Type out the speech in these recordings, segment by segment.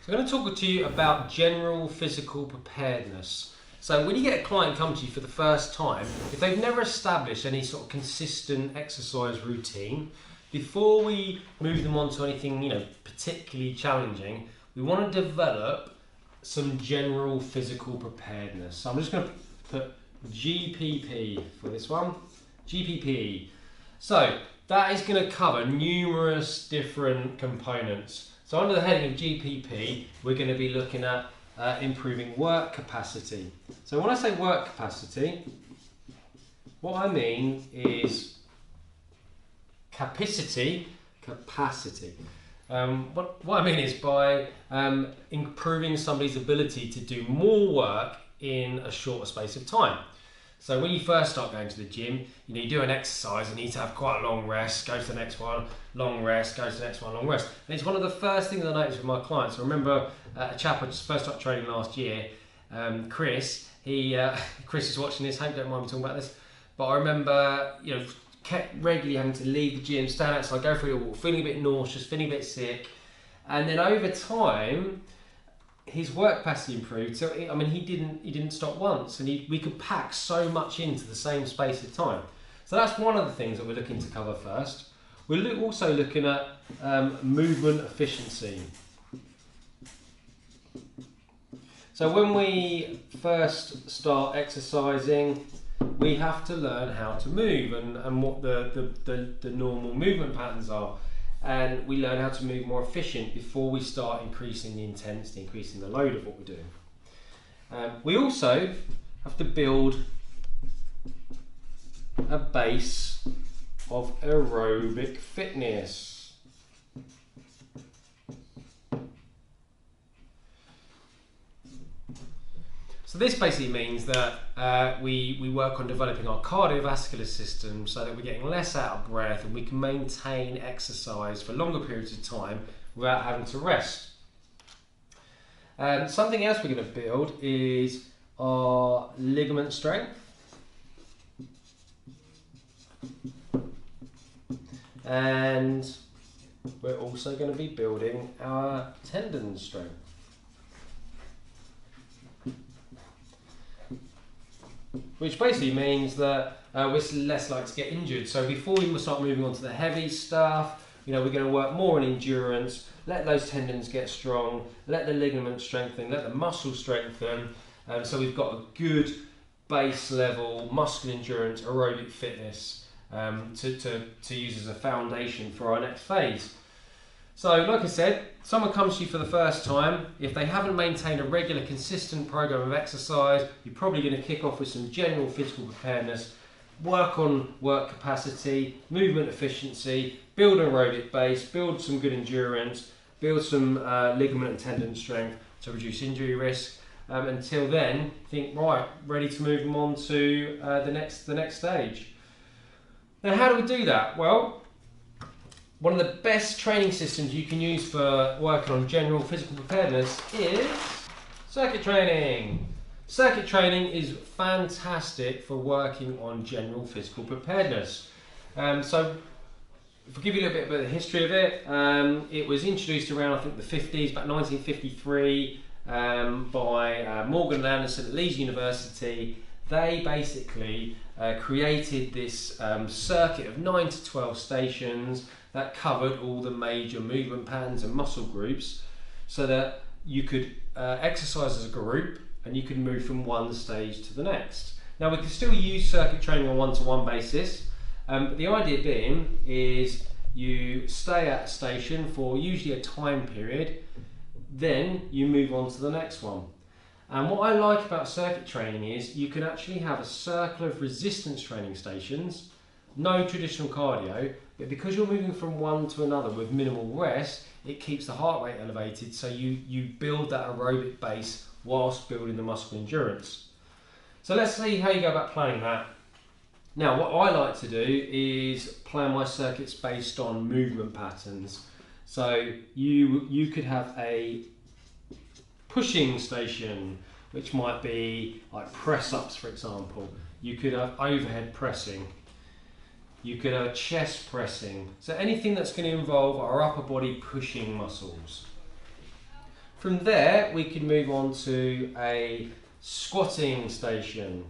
I'm going to talk to you about general physical preparedness. So when you get a client come to you for the first time, if they've never established any sort of consistent exercise routine, before we move them on to anything particularly challenging, we want to develop some general physical preparedness. So I'm just going to put GPP for this one, GPP. So that is going to cover numerous different components. So under the heading of GPP, we're going to be looking at improving work capacity. So when I say work capacity, what I mean is capacity. What I mean is by improving somebody's ability to do more work in a shorter space of time. So when you first start going to the gym, you do an exercise and you need to have quite a long rest, go to the next one, long rest, go to the next one, long rest. And it's one of the first things I noticed with my clients. I remember a chap I just first started training last year, Chris. Chris is watching this, hope you don't mind me talking about this. But I remember, kept regularly having to leave the gym, stand outside, go for a walk, feeling a bit nauseous, feeling a bit sick. And then over time, his work capacity improved. So he didn't stop once, and we could pack so much into the same space of time. So that's one of the things that we're looking to cover first. We're also looking at movement efficiency. So when we first start exercising, we have to learn how to move and what the normal movement patterns are. And we learn how to move more efficient before we start increasing the intensity, increasing the load of what we're doing. We also have to build a base of aerobic fitness. So this basically means that we work on developing our cardiovascular system so that we're getting less out of breath and we can maintain exercise for longer periods of time without having to rest. Something else we're going to build is our ligament strength. And we're also going to be building our tendon strength. Which basically means that we're less likely to get injured. So before we start moving on to the heavy stuff, we're going to work more on endurance, let those tendons get strong, let the ligaments strengthen, let the muscle strengthen. So we've got a good base level muscle endurance, aerobic fitness to use as a foundation for our next phase. So like I said, someone comes to you for the first time. If they haven't maintained a regular, consistent program of exercise, you're probably going to kick off with some general physical preparedness, work on work capacity, movement efficiency, build an aerobic base, build some good endurance, build some ligament and tendon strength to reduce injury risk. Until then, think, right, ready to move them on to the next stage. Now, how do we do that? Well, one of the best training systems you can use for working on general physical preparedness is circuit training. Circuit training is fantastic for working on general physical preparedness. So, if I give you a little bit of the history of it, it was introduced around, I think, the 50s, about 1953, by Morgan and Anderson at Leeds University. They basically created this circuit of 9 to 12 stations that covered all the major movement patterns and muscle groups so that you could exercise as a group and you could move from one stage to the next. Now we can still use circuit training on one-to-one basis, but the idea being is you stay at a station for usually a time period, then you move on to the next one. And what I like about circuit training is you can actually have a circle of resistance training stations, no traditional cardio, but because you're moving from one to another with minimal rest, it keeps the heart rate elevated, so you build that aerobic base whilst building the muscle endurance. So let's see how you go about planning that. Now, what I like to do is plan my circuits based on movement patterns. So you could have a pushing station, which might be like press-ups, for example. You could have overhead pressing. You could have chest pressing. So anything that's going to involve our upper body pushing muscles. From there, we can move on to a squatting station.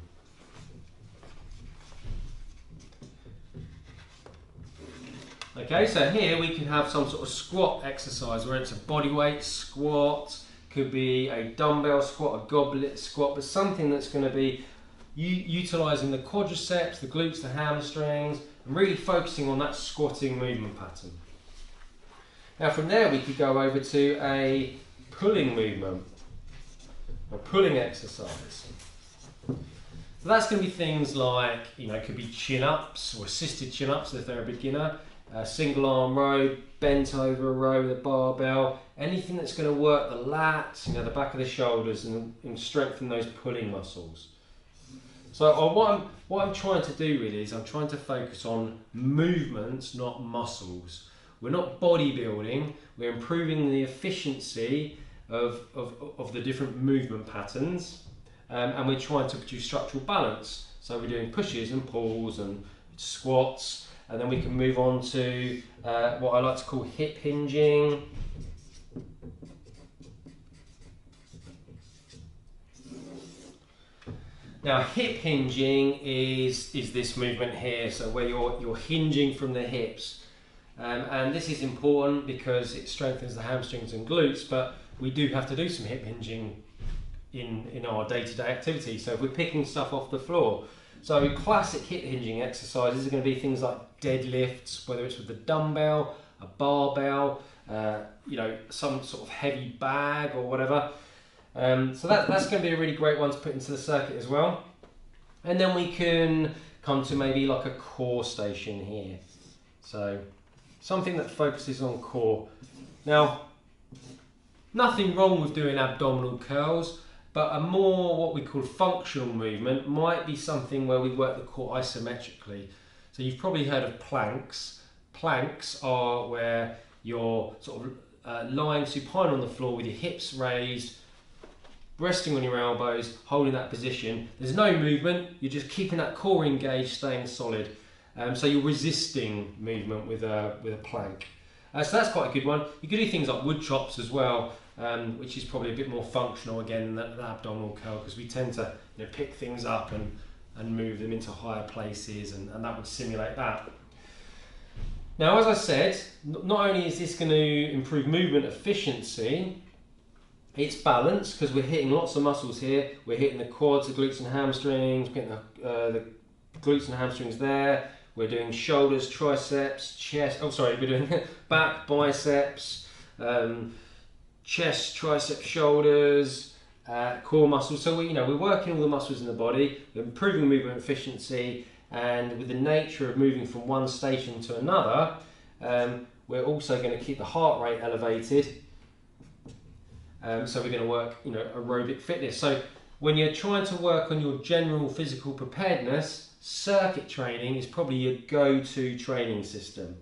Okay, so here we can have some sort of squat exercise where it's a bodyweight squat, could be a dumbbell squat, a goblet squat, but something that's going to be utilising the quadriceps, the glutes, the hamstrings, and really focusing on that squatting movement pattern. Now from there we could go over to a pulling movement, a pulling exercise. So that's going to be things like, it could be chin-ups or assisted chin-ups if they're a beginner, single arm row, bent over row with a barbell, anything that's going to work the lats, the back of the shoulders and strengthen those pulling muscles. So what I'm trying to do really is I'm trying to focus on movements, not muscles. We're not bodybuilding, we're improving the efficiency of the different movement patterns, and we're trying to produce structural balance. So we're doing pushes and pulls and squats, and then we can move on to what I like to call hip hinging. Now hip hinging is this movement here, so where you're hinging from the hips. And this is important because it strengthens the hamstrings and glutes, but we do have to do some hip hinging in our day-to-day activity. So if we're picking stuff off the floor, so classic hip hinging exercises are going to be things like deadlifts, whether it's with a dumbbell, a barbell, some sort of heavy bag or whatever. So that's going to be a really great one to put into the circuit as well. And then we can come to maybe like a core station here. So something that focuses on core. Now, nothing wrong with doing abdominal curls, but a more what we call functional movement might be something where we work the core isometrically. So you've probably heard of planks. Planks are where you're sort of lying supine on the floor with your hips raised, resting on your elbows, holding that position. There's no movement, you're just keeping that core engaged, staying solid. So you're resisting movement with a plank. So that's quite a good one. You could do things like wood chops as well, which is probably a bit more functional again than the abdominal curl, because we tend to pick things up and move them into higher places, and that would simulate that. Now, as I said, not only is this going to improve movement efficiency, it's balance, because we're hitting lots of muscles here. We're hitting the quads, the glutes and hamstrings, we're hitting the glutes and hamstrings there. We're doing shoulders, triceps, chest, we're doing back, biceps, chest, triceps, shoulders, core muscles. So we're working all the muscles in the body, we're improving movement efficiency, and with the nature of moving from one station to another, we're also going to keep the heart rate elevated. So we're going to work, aerobic fitness. So when you're trying to work on your general physical preparedness, circuit training is probably your go-to training system.